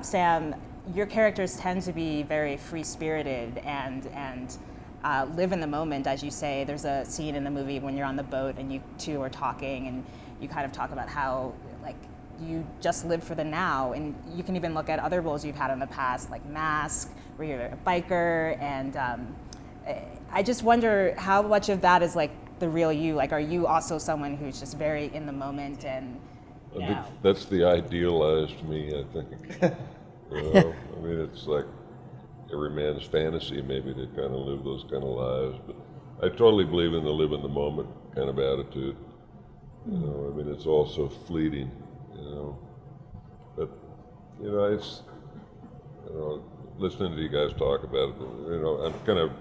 Sam, your characters tend to be very free-spirited and live in the moment, as you say. There's a scene in the movie when you're on the boat and you two are talking, and you kind of talk about how like you just live for the now. And you can even look at other roles you've had in the past, like Mask, where you're a biker. And I just wonder how much of that is like the real you. Like, are you also someone who's just very in the moment and? I think that's the idealized me, I think. You know, I mean, it's like every man's fantasy maybe to kind of live those kind of lives, but I totally believe in the live in the moment kind of attitude. You know, I mean, it's all so fleeting, you know, but, you know, it's, you know, listening to you guys talk about it, you know, I'm kind of a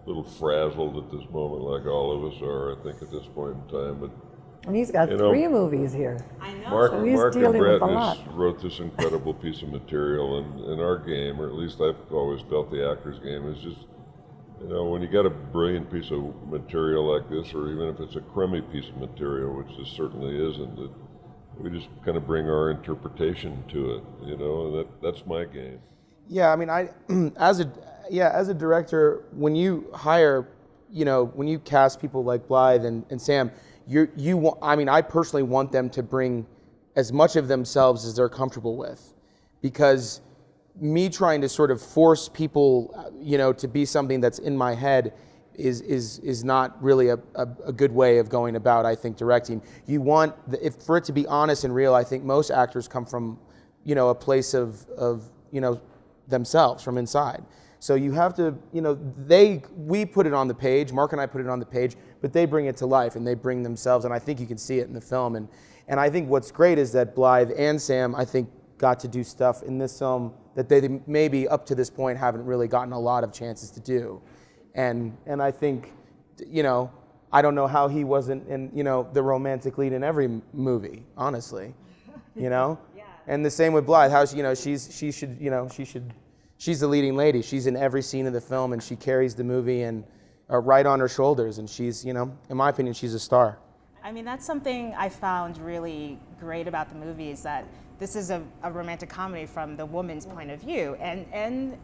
little frazzled at this moment, like all of us are, I think, at this point in time, but and he's got 3 movies here. I know. Mark and Brett lot. wrote this incredible piece of material, and in our game, or at least I've always felt the actor's game, is just, you know, when you got a brilliant piece of material like this, or even if it's a crummy piece of material, which this certainly isn't, that we just kind of bring our interpretation to it, you know, and that's my game. Yeah, I mean, as a director, when you hire, you know, when you cast people like Blythe and Sam, I personally want them to bring as much of themselves as they're comfortable with, because me trying to sort of force people, you know, to be something that's in my head is not really a good way of going about, I think, directing. You want, for it to be honest and real, I think most actors come from, you know, a place of you know, themselves, from inside. So you have to, you know, we put it on the page, Mark and I put it on the page, but they bring it to life and they bring themselves, and I think you can see it in the film. And I think what's great is that Blythe and Sam, I think, got to do stuff in this film that they maybe up to this point haven't really gotten a lot of chances to do. And I think, you know, I don't know how he wasn't in, you know, the romantic lead in every movie, honestly, you know? Yeah. And the same with Blythe, how, you know, she's the leading lady. She's in every scene of the film, and she carries the movie and right on her shoulders, and she's, you know, in my opinion, she's a star. I mean, that's something I found really great about the movie, is that this is a romantic comedy from the woman's point of view, and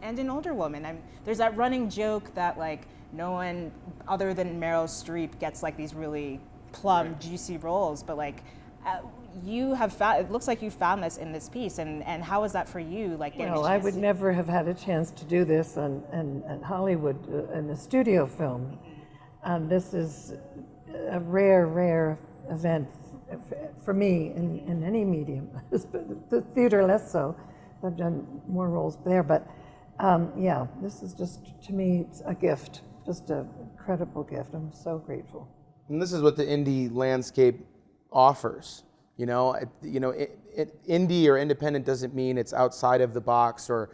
an older woman. There's that running joke that like no one other than Meryl Streep gets like these really plum, juicy roles, but like you have found, it looks like you found this in this piece, and how was that for you? Like, well, I would never have had a chance to do this in Hollywood in a studio film. This is a rare event for me in any medium. The theater less so. I've done more roles there, but yeah, this is just, to me, it's a gift, just an incredible gift. I'm so grateful. And this is what the indie landscape offers. You know, indie or independent doesn't mean it's outside of the box or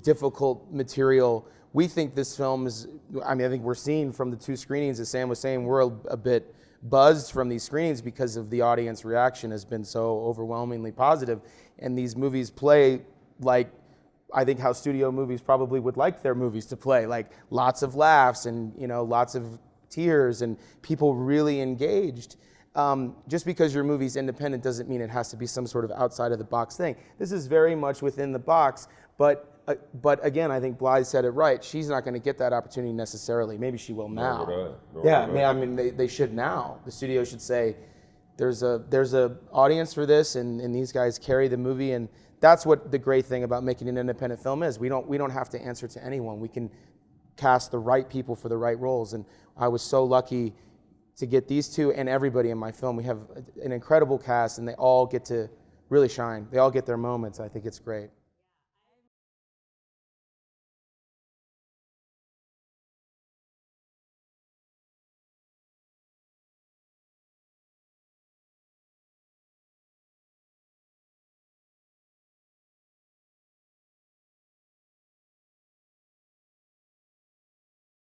difficult material. We think this film is, I mean, I think we're seeing from the 2 screenings, as Sam was saying, we're a bit buzzed from these screenings because of the audience reaction has been so overwhelmingly positive. And these movies play like, I think how studio movies probably would like their movies to play, like lots of laughs and, you know, lots of tears and people really engaged. Just because your movie's independent doesn't mean it has to be some sort of outside of the box thing. This is very much within the box, but again, I think Blythe said it right. She's not going to get that opportunity necessarily. Maybe she will now. I mean, they should now. The studio should say, there's a audience for this, and these guys carry the movie, and that's what the great thing about making an independent film is. We don't have to answer to anyone. We can cast the right people for the right roles, and I was so lucky to get these 2 and everybody in my film. We have an incredible cast, and they all get to really shine. They all get their moments. I think it's great.